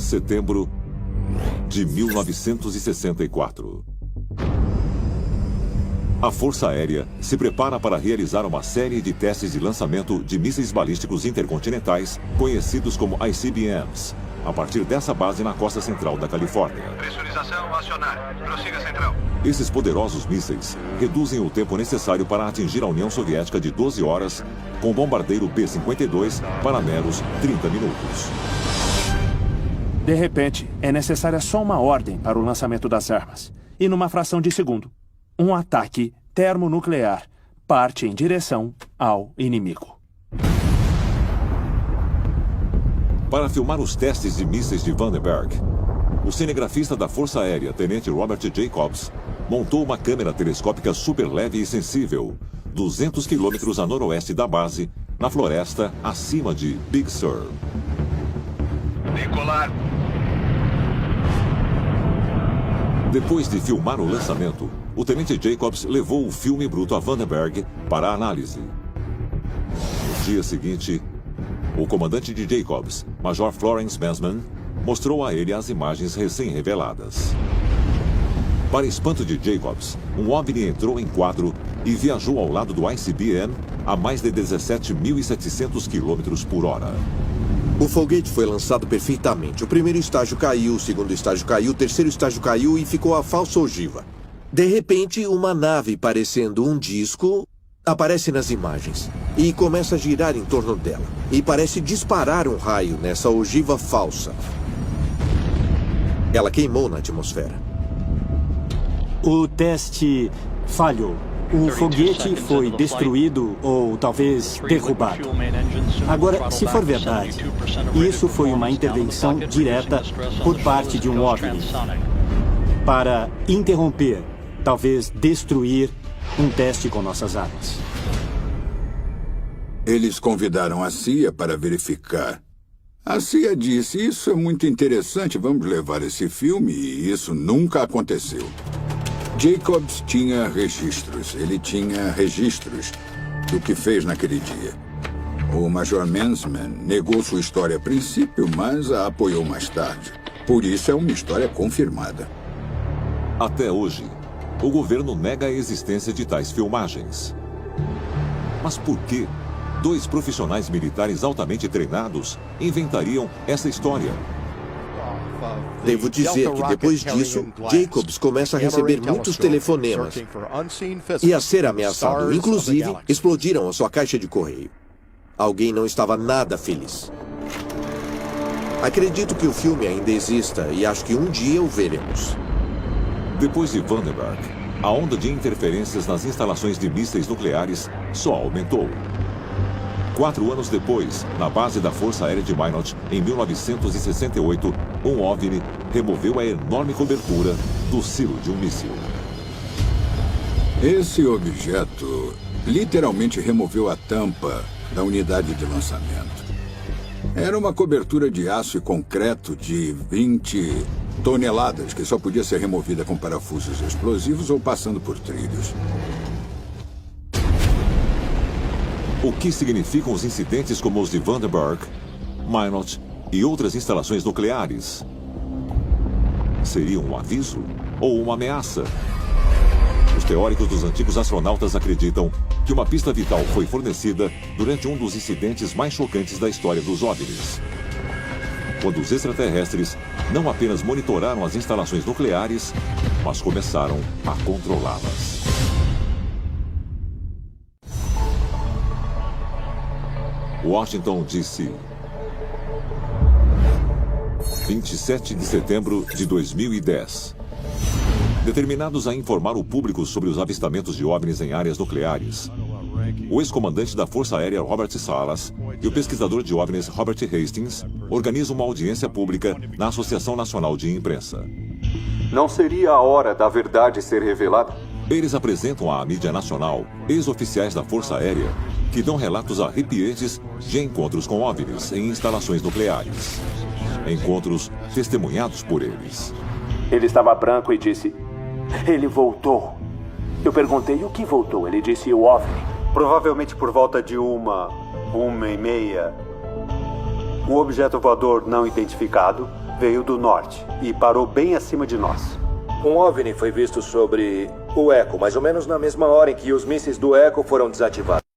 Setembro de 1964. A Força Aérea se prepara para realizar uma série de testes de lançamento de mísseis balísticos intercontinentais, conhecidos como ICBMs, a partir dessa base na costa central da Califórnia. Pressurização acionar. Prossiga central. Esses poderosos mísseis reduzem o tempo necessário para atingir a União Soviética de 12 horas, com o bombardeiro B-52 para meros 30 minutos. De repente, é necessária só uma ordem para o lançamento das armas. E numa fração de segundo, um ataque termonuclear parte em direção ao inimigo. Para filmar os testes de mísseis de Vandenberg, o cinegrafista da Força Aérea, Tenente Robert Jacobs, montou uma câmera telescópica super leve e sensível, 200 quilômetros a noroeste da base, na floresta acima de Big Sur. Decolar. Depois de filmar o lançamento, o Tenente Jacobs levou o filme bruto a Vandenberg para análise. No dia seguinte, o comandante de Jacobs, Major Florence Bensman, mostrou a ele as imagens recém-reveladas. Para espanto de Jacobs, um OVNI entrou em quadro e viajou ao lado do ICBM a mais de 17.700 km por hora. O foguete foi lançado perfeitamente. O primeiro estágio caiu, o segundo estágio caiu, o terceiro estágio caiu e ficou a falsa ogiva. De repente, uma nave parecendo um disco aparece nas imagens e começa a girar em torno dela. E parece disparar um raio nessa ogiva falsa. Ela queimou na atmosfera. O teste falhou. O foguete foi destruído ou talvez derrubado. Agora, se for verdade, isso foi uma intervenção direta por parte de um OVNI para interromper, talvez destruir, um teste com nossas armas. Eles convidaram a CIA para verificar. A CIA disse, isso é muito interessante, vamos levar esse filme, e isso nunca aconteceu. Jacobs tinha registros. Ele tinha registros do que fez naquele dia. O Major Bensman negou sua história a princípio, mas a apoiou mais tarde. Por isso é uma história confirmada. Até hoje, o governo nega a existência de tais filmagens. Mas por que dois profissionais militares altamente treinados inventariam essa história? Devo dizer que depois disso, Jacobs começa a receber muitos telefonemas e a ser ameaçado. Inclusive, explodiram a sua caixa de correio. Alguém não estava nada feliz. Acredito que o filme ainda exista e acho que um dia o veremos. Depois de Vandenberg, a onda de interferências nas instalações de mísseis nucleares só aumentou. 4 anos depois, na base da Força Aérea de Minot, em 1968, um OVNI removeu a enorme cobertura do silo de um míssil. Esse objeto literalmente removeu a tampa da unidade de lançamento. Era uma cobertura de aço e concreto de 20 toneladas, que só podia ser removida com parafusos explosivos ou passando por trilhos. O que significam os incidentes como os de Vandenberg, Minot e outras instalações nucleares? Seria um aviso ou uma ameaça? Os teóricos dos antigos astronautas acreditam que uma pista vital foi fornecida durante um dos incidentes mais chocantes da história dos OVNIs. Quando os extraterrestres não apenas monitoraram as instalações nucleares, mas começaram a controlá-las. Washington, D.C. 27 de setembro de 2010. Determinados a informar o público sobre os avistamentos de OVNIs em áreas nucleares, o ex-comandante da Força Aérea Robert Salas e o pesquisador de OVNIs Robert Hastings organizam uma audiência pública na Associação Nacional de Imprensa. Não seria a hora da verdade ser revelada? Eles apresentam à mídia nacional ex-oficiais da Força Aérea que dão relatos arrepiantes de encontros com OVNIs em instalações nucleares. Encontros testemunhados por eles. Ele estava branco e disse: ele voltou. Eu perguntei: o que voltou? Ele disse: o OVNI. Provavelmente por volta de 1h30, um objeto voador não identificado Veio do norte e parou bem acima de nós. Um OVNI foi visto sobre o Echo, mais ou menos na mesma hora em que os mísseis do Echo foram desativados.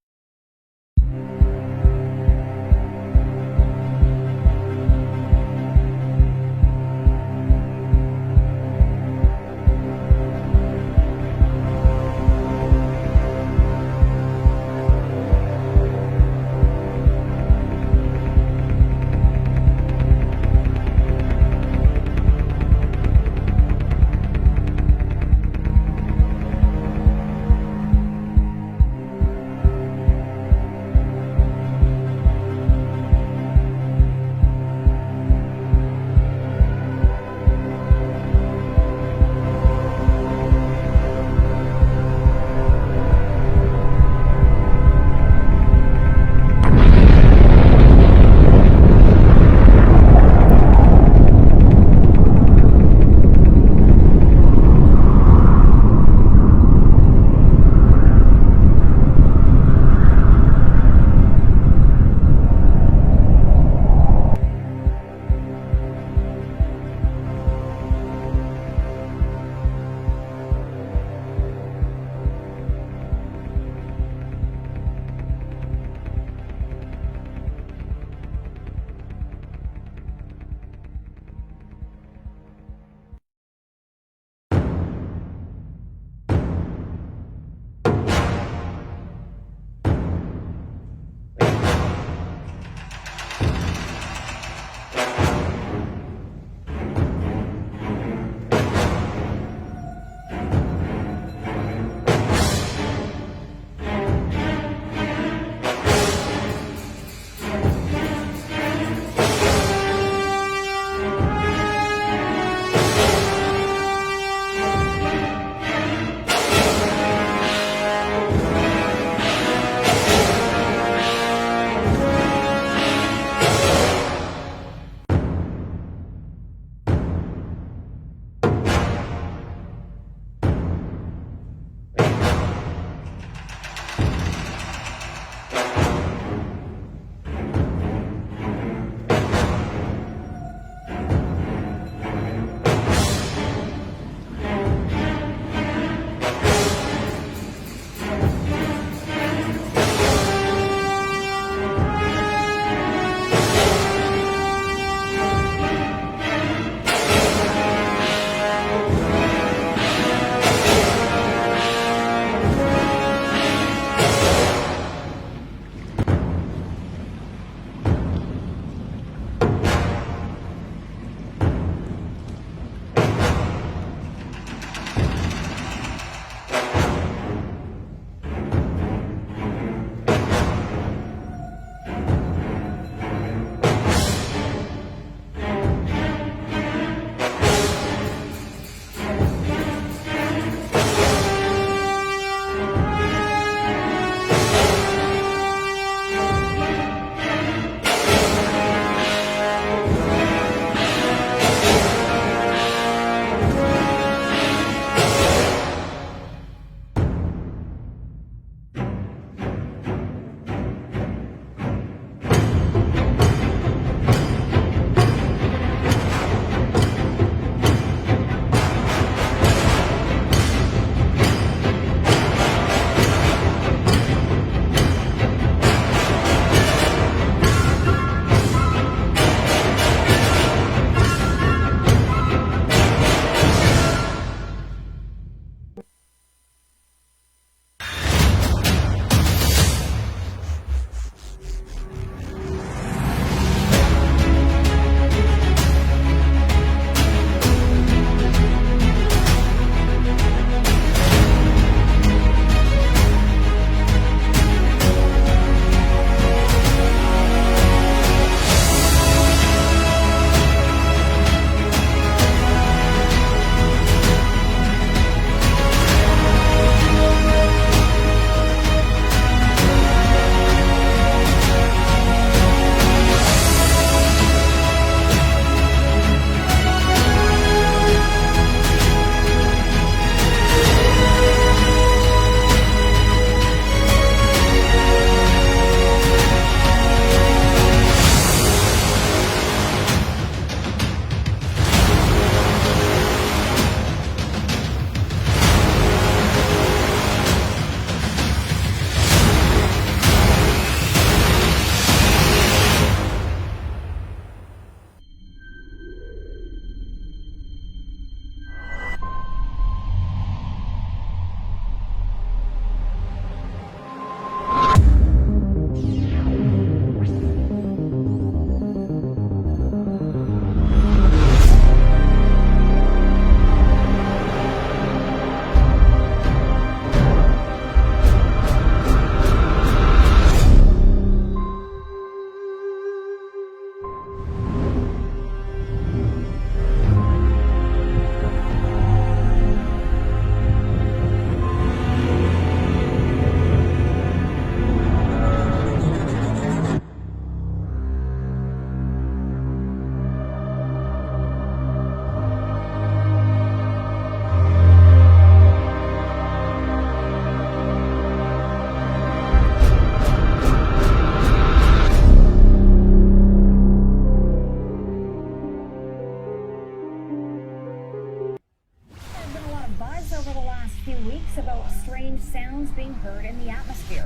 leaks about strange sounds being heard in the atmosphere.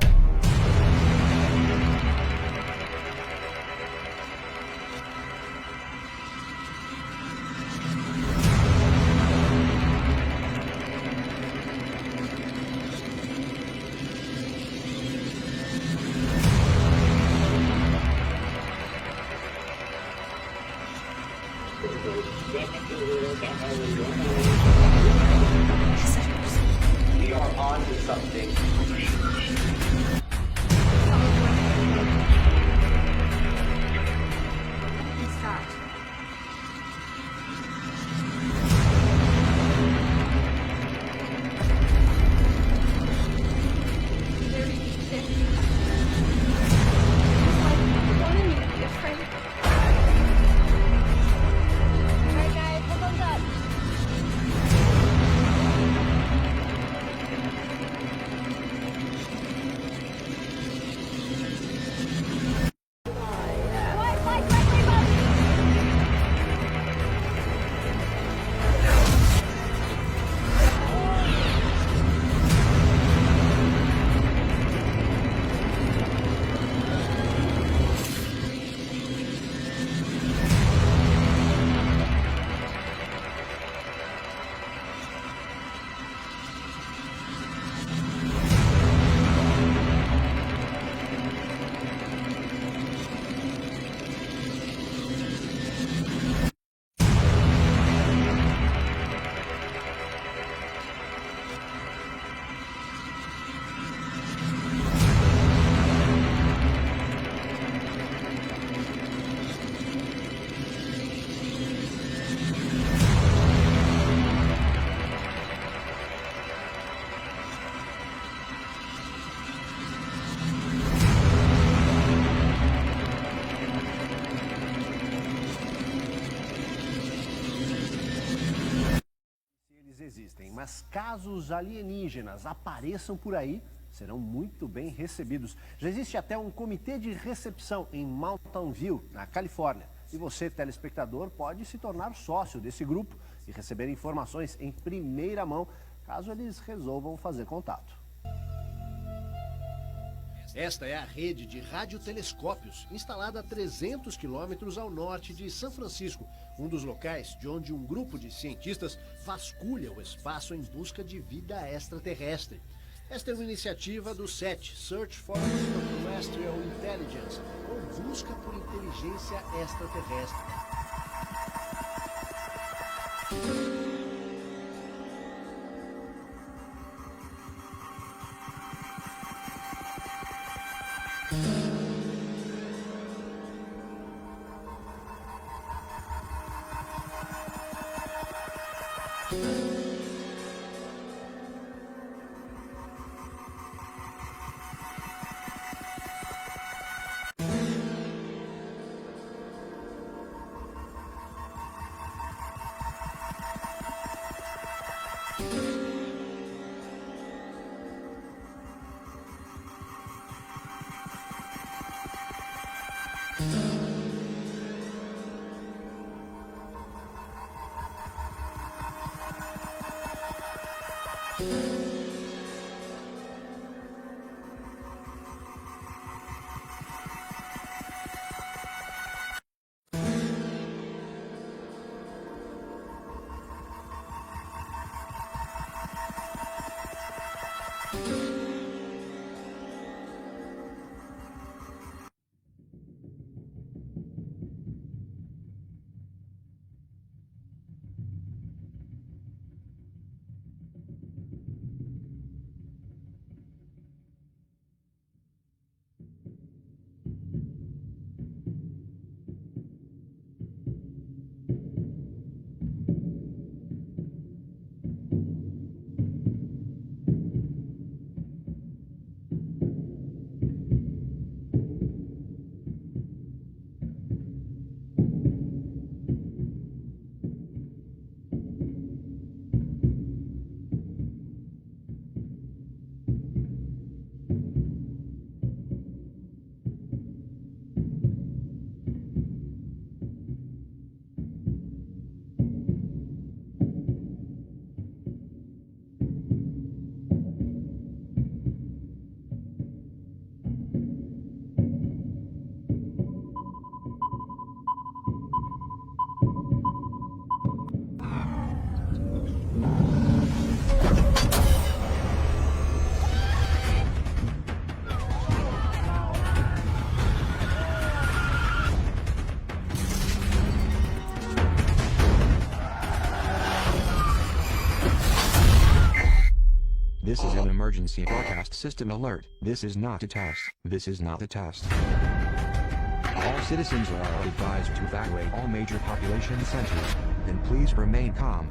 We are on to something. Existem, mas caso os alienígenas apareçam por aí, serão muito bem recebidos. Já existe até um comitê de recepção em Mountain View, na Califórnia. E você, telespectador, pode se tornar sócio desse grupo e receber informações em primeira mão, caso eles resolvam fazer contato. Esta é a rede de radiotelescópios, instalada a 300 quilômetros ao norte de São Francisco, um dos locais de onde um grupo de cientistas vasculha o espaço em busca de vida extraterrestre. Esta é uma iniciativa do SETI, Search for Extraterrestrial Intelligence, ou Busca por Inteligência Extraterrestre. This is an emergency broadcast system alert. This is not a test. This is not a test. All citizens are advised to evacuate all major population centers. Then please remain calm.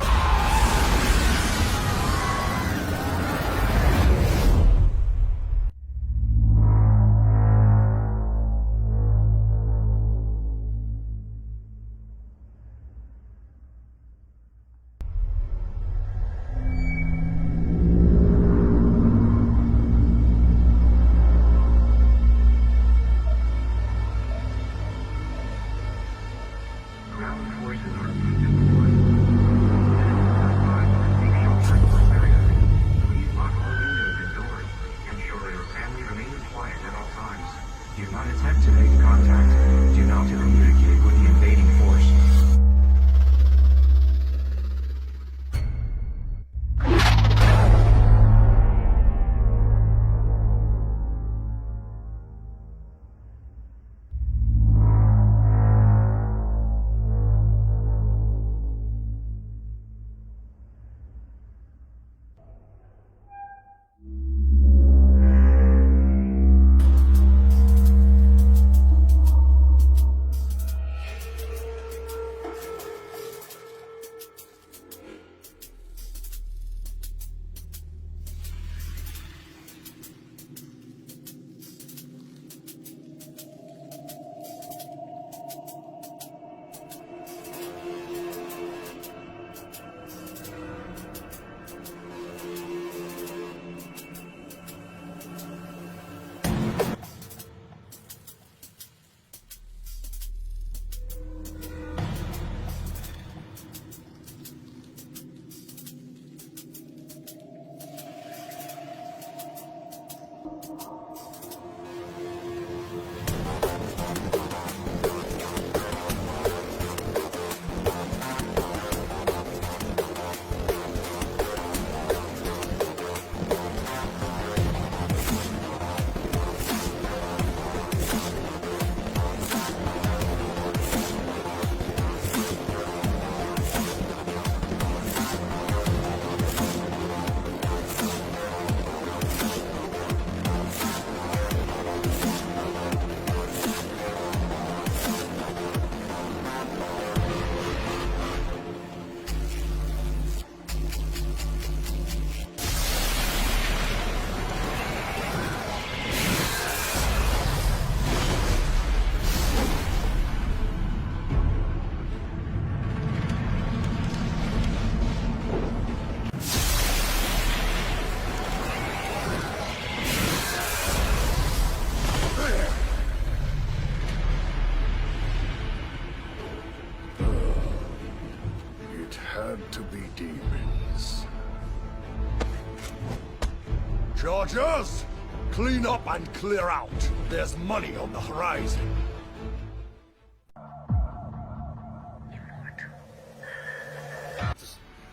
Chargers, clean up and clear out. There's money on the horizon.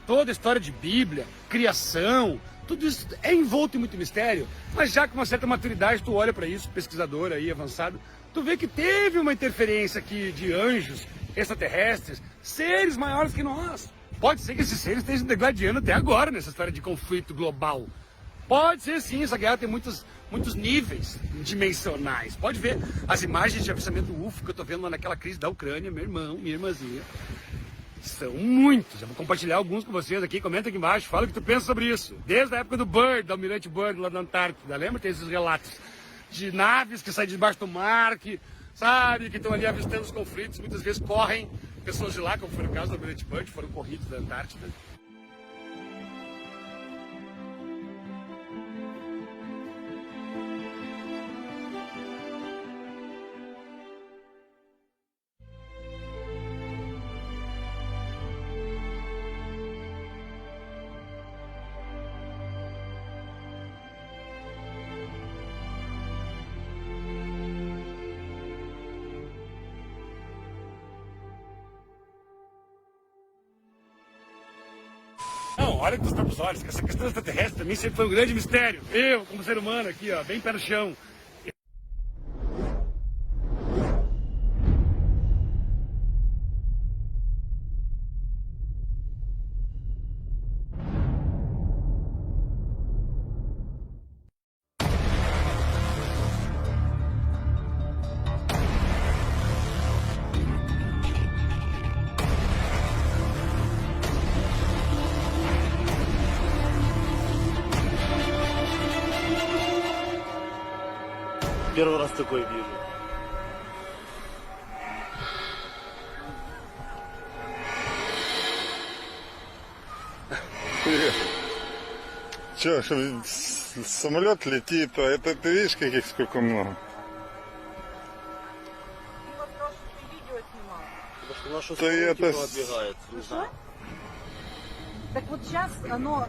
Toda a história de Bíblia, criação, tudo isso é envolto em muito mistério. Mas já com uma certa maturidade, tu olha para isso, pesquisador aí avançado, tu vê que teve uma interferência aqui de anjos, extraterrestres, seres maiores que nós. Pode ser que esses seres estejam degladiando até agora nessa história de conflito global. Pode ser sim, essa guerra tem muitos níveis dimensionais. Pode ver as imagens de avistamento UFO que eu tô vendo lá naquela crise da Ucrânia, meu irmão, minha irmãzinha. São muitos. Eu vou compartilhar alguns com vocês aqui. Comenta aqui embaixo, fala o que tu pensa sobre isso. Desde a época do Byrd, do Almirante Byrd lá na Antártida. Lembra? Tem esses relatos de naves que saem debaixo do mar, que, sabe, que estão ali avistando os conflitos. Muitas vezes correm pessoas de lá, como foi o caso do Almirante Byrd, foram corridos da Antártida. Não, olha com os próprios olhos, que essa questão extraterrestre também sempre foi um grande mistério. Eu, como ser humano aqui, ó, bem pé no chão. Первый раз такой вижу. Привет. Че, самолет летит, а это ты видишь, каких сколько много? Да это... отбегает. Что? Так вот сейчас оно,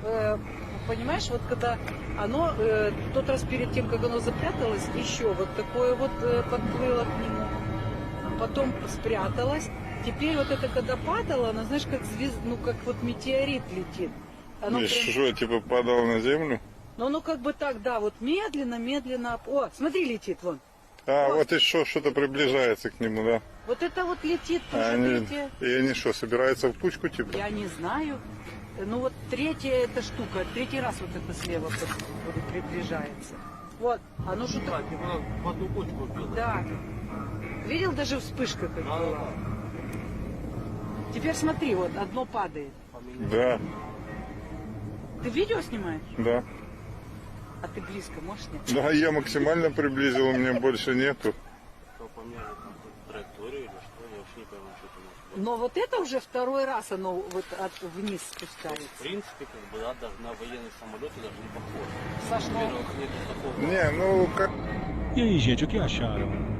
понимаешь, вот когда оно, тот раз перед тем, как оно запряталось, еще вот такое вот подплыло к нему, потом спряталось. Теперь вот это когда падало, оно, знаешь, как ну как вот метеорит летит. Оно И прям... что, типа падало на землю? Ну, оно как бы так, да, вот медленно, медленно. О, смотри, летит вон. А, вот еще что-то приближается к нему, да? Вот это вот летит тоже третье. И они что, собираются в кучку, типа? Я не знаю. Ну вот третья эта штука, третий раз вот это слева приближается. Вот, оно что-то... Да, типа в одну кучку вбил. Да. Видел, даже вспышка как была? Теперь смотри, вот одно падает. Да. Ты видео снимаешь? Да. А ты близко можешь снять? Да, я максимально приблизил, у меня больше нету. Траекторию или что? Я вообще не пойму, что это может быть. Но вот это уже второй раз оно вот вниз спускается. В принципе, как бы, да, даже на военный самолет даже не похож. Саш, ну... Во-первых, нету такого... Не, ну как... E aí, gente, o que acharam?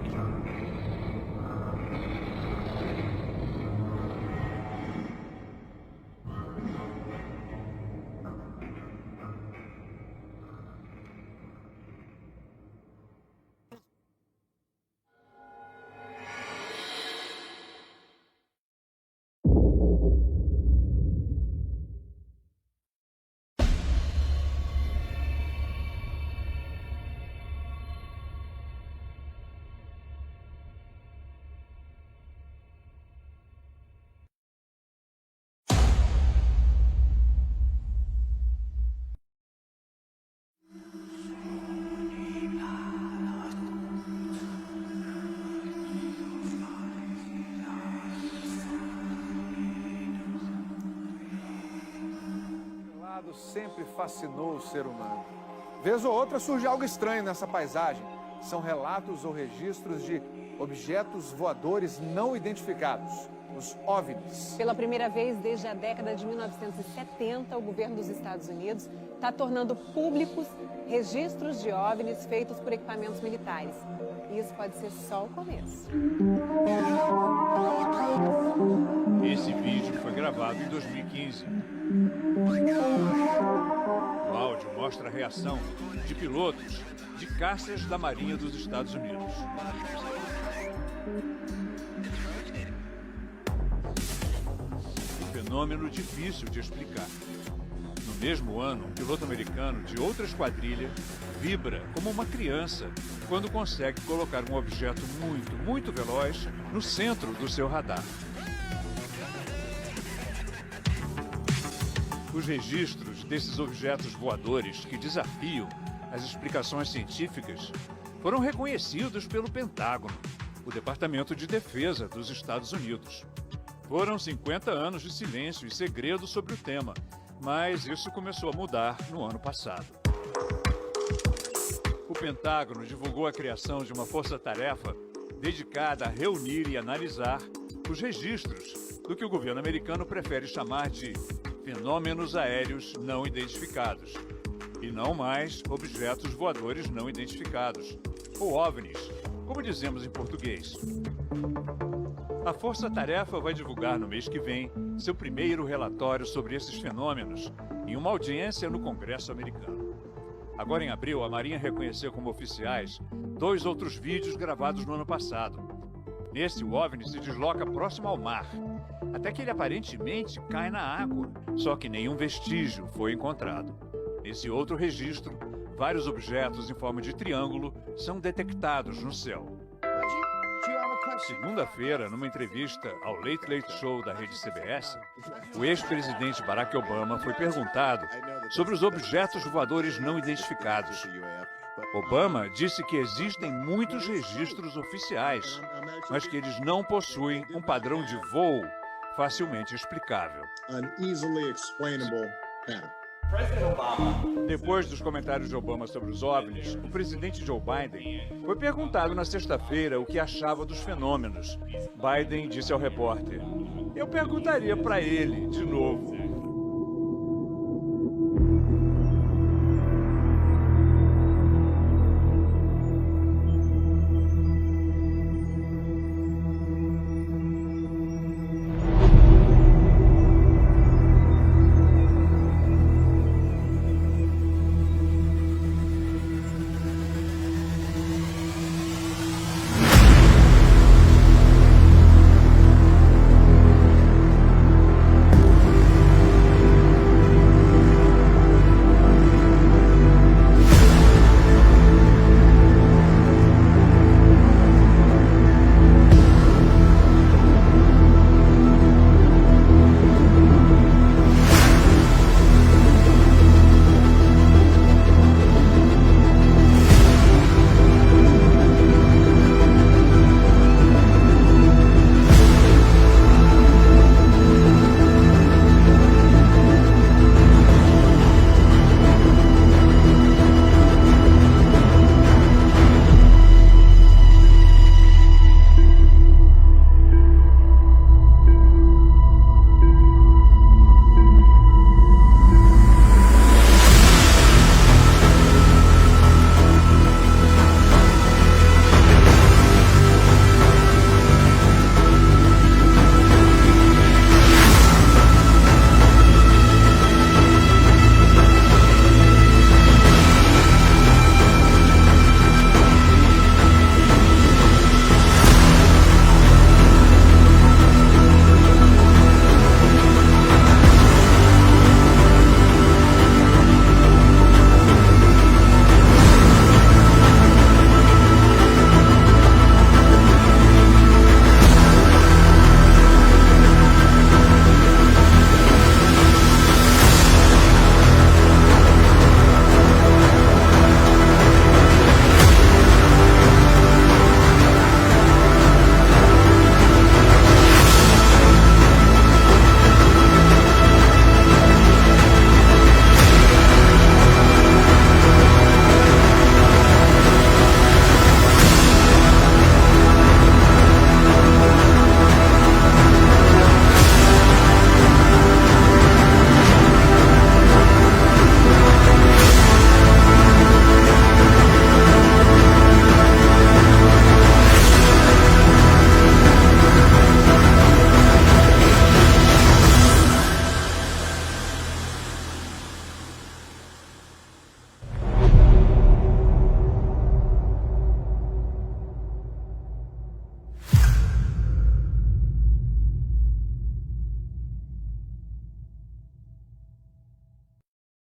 Sempre fascinou o ser humano. Vez ou outra surge algo estranho nessa paisagem. São relatos ou registros de objetos voadores não identificados, os OVNIs. Pela primeira vez desde a década de 1970, o governo dos Estados Unidos está tornando públicos registros de OVNIs feitos por equipamentos militares. E isso pode ser só o começo. Esse vídeo foi gravado em 2015. O áudio mostra a reação de pilotos de caças da Marinha dos Estados Unidos. Um fenômeno difícil de explicar. No mesmo ano, um piloto americano de outra esquadrilha vibra como uma criança quando consegue colocar um objeto muito veloz no centro do seu radar. Os registros desses objetos voadores que desafiam as explicações científicas foram reconhecidos pelo Pentágono, o Departamento de Defesa dos Estados Unidos. Foram 50 anos de silêncio e segredo sobre o tema, mas isso começou a mudar no ano passado. O Pentágono divulgou a criação de uma força-tarefa dedicada a reunir e analisar os registros do que o governo americano prefere chamar de fenômenos aéreos não identificados, e não mais objetos voadores não identificados, ou OVNIs, como dizemos em português. A Força-Tarefa vai divulgar no mês que vem seu primeiro relatório sobre esses fenômenos em uma audiência no Congresso americano. Agora, em abril, a Marinha reconheceu como oficiais 2 outros vídeos gravados no ano passado. Nesse, o OVNI se desloca próximo ao mar, até que ele aparentemente cai na água, só que nenhum vestígio foi encontrado. Nesse outro registro, vários objetos em forma de triângulo são detectados no céu. Segunda-feira, numa entrevista ao Late Late Show da rede CBS, o ex-presidente Barack Obama foi perguntado sobre os objetos voadores não identificados. Obama disse que existem muitos registros oficiais, mas que eles não possuem um padrão de voo facilmente explicável. Depois dos comentários de Obama sobre os OVNIs, o presidente Joe Biden foi perguntado na sexta-feira o que achava dos fenômenos. Biden disse ao repórter: "Eu perguntaria para ele, de novo,